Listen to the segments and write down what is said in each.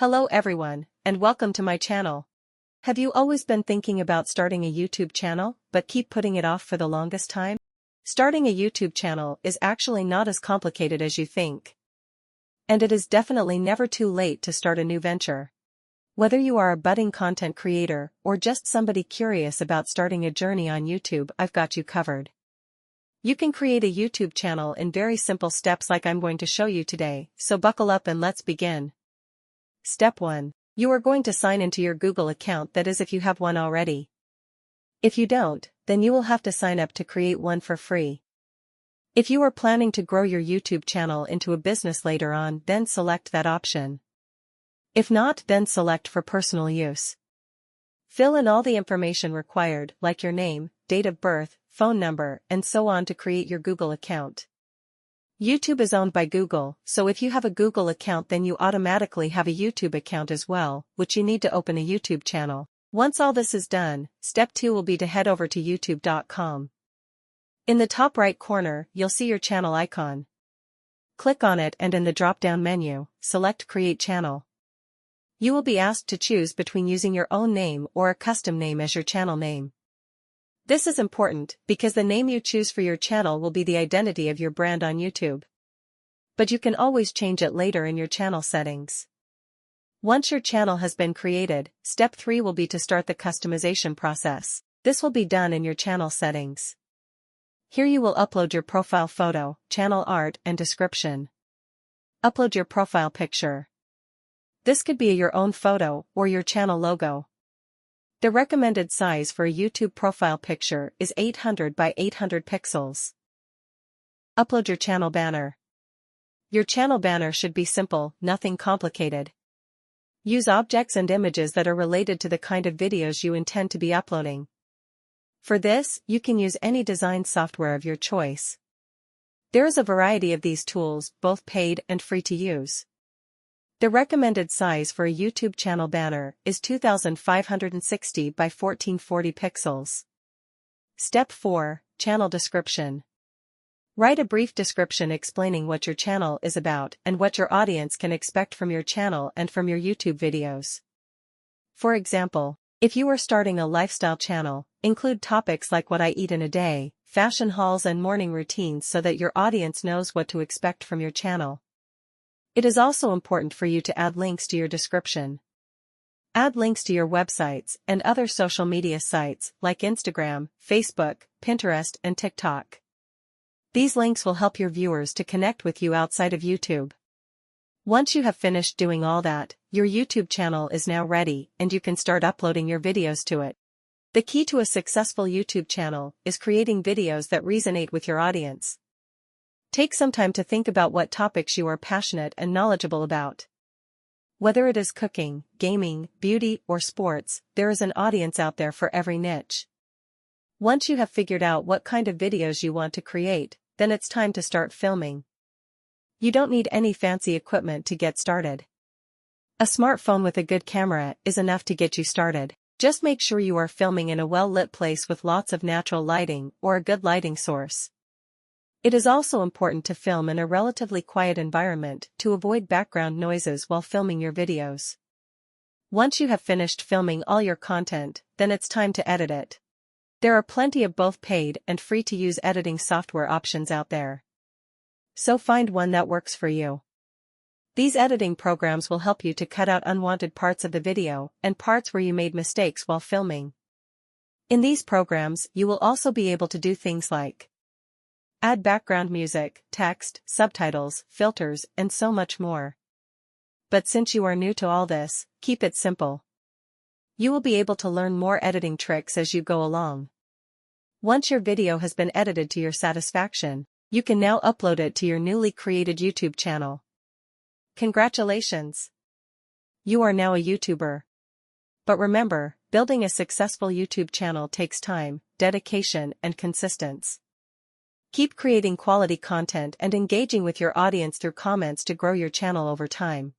Hello everyone, and welcome to my channel. Have you always been thinking about starting a YouTube channel, but keep putting it off for the longest time? Starting a YouTube channel is actually not as complicated as you think. And it is definitely never too late to start a new venture. Whether you are a budding content creator or just somebody curious about starting a journey on YouTube, I've got you covered. You can create a YouTube channel in very simple steps like I'm going to show you today, so buckle up and let's begin. Step 1. You are going to sign into your Google account, that is if you have one already. If you don't, then you will have to sign up to create one for free. If you are planning to grow your YouTube channel into a business later on, then select that option. If not, then select for personal use. Fill in all the information required, like your name, date of birth, phone number, and so on to create your Google account. YouTube is owned by Google, so if you have a Google account then you automatically have a YouTube account as well, which you need to open a YouTube channel. Once all this is done, step 2 will be to head over to youtube.com. In the top right corner, you'll see your channel icon. Click on it and in the drop-down menu, select Create Channel. You will be asked to choose between using your own name or a custom name as your channel name. This is important because the name you choose for your channel will be the identity of your brand on YouTube. But you can always change it later in your channel settings. Once your channel has been created, step 3 will be to start the customization process. This will be done in your channel settings. Here you will upload your profile photo, channel art, and description. Upload your profile picture. This could be your own photo or your channel logo. The recommended size for a YouTube profile picture is 800 by 800 pixels. Upload your channel banner. Your channel banner should be simple, nothing complicated. Use objects and images that are related to the kind of videos you intend to be uploading. For this, you can use any design software of your choice. There is a variety of these tools, both paid and free to use. The recommended size for a YouTube channel banner is 2560 by 1440 pixels. Step 4. Channel description. Write a brief description explaining what your channel is about and what your audience can expect from your channel and from your YouTube videos. For example, if you are starting a lifestyle channel, include topics like what I eat in a day, fashion hauls, and morning routines so that your audience knows what to expect from your channel. It is also important for you to add links to your description. Add links to your websites and other social media sites like Instagram, Facebook, Pinterest, and TikTok. These links will help your viewers to connect with you outside of YouTube. Once you have finished doing all that, your YouTube channel is now ready and you can start uploading your videos to it. The key to a successful YouTube channel is creating videos that resonate with your audience. Take some time to think about what topics you are passionate and knowledgeable about. Whether it is cooking, gaming, beauty, or sports, there is an audience out there for every niche. Once you have figured out what kind of videos you want to create, then it's time to start filming. You don't need any fancy equipment to get started. A smartphone with a good camera is enough to get you started. Just make sure you are filming in a well-lit place with lots of natural lighting or a good lighting source. It is also important to film in a relatively quiet environment to avoid background noises while filming your videos. Once you have finished filming all your content, then it's time to edit it. There are plenty of both paid and free-to-use editing software options out there. So find one that works for you. These editing programs will help you to cut out unwanted parts of the video and parts where you made mistakes while filming. In these programs, you will also be able to do things like add background music, text, subtitles, filters, and so much more. But since you are new to all this, keep it simple. You will be able to learn more editing tricks as you go along. Once your video has been edited to your satisfaction, you can now upload it to your newly created YouTube channel. Congratulations! You are now a YouTuber. But remember, building a successful YouTube channel takes time, dedication, and consistency. Keep creating quality content and engaging with your audience through comments to grow your channel over time.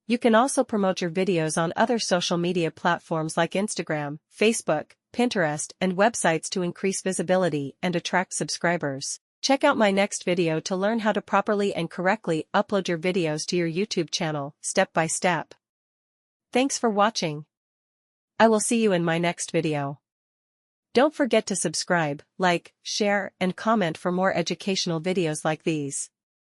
You can also promote your videos on other social media platforms like Instagram, Facebook, Pinterest, and websites to increase visibility and attract subscribers. Check out my next video to learn how to properly and correctly upload your videos to your YouTube channel, step by step. Thanks for watching. I will see you in my next video. Don't forget to subscribe, like, share, and comment for more educational videos like these.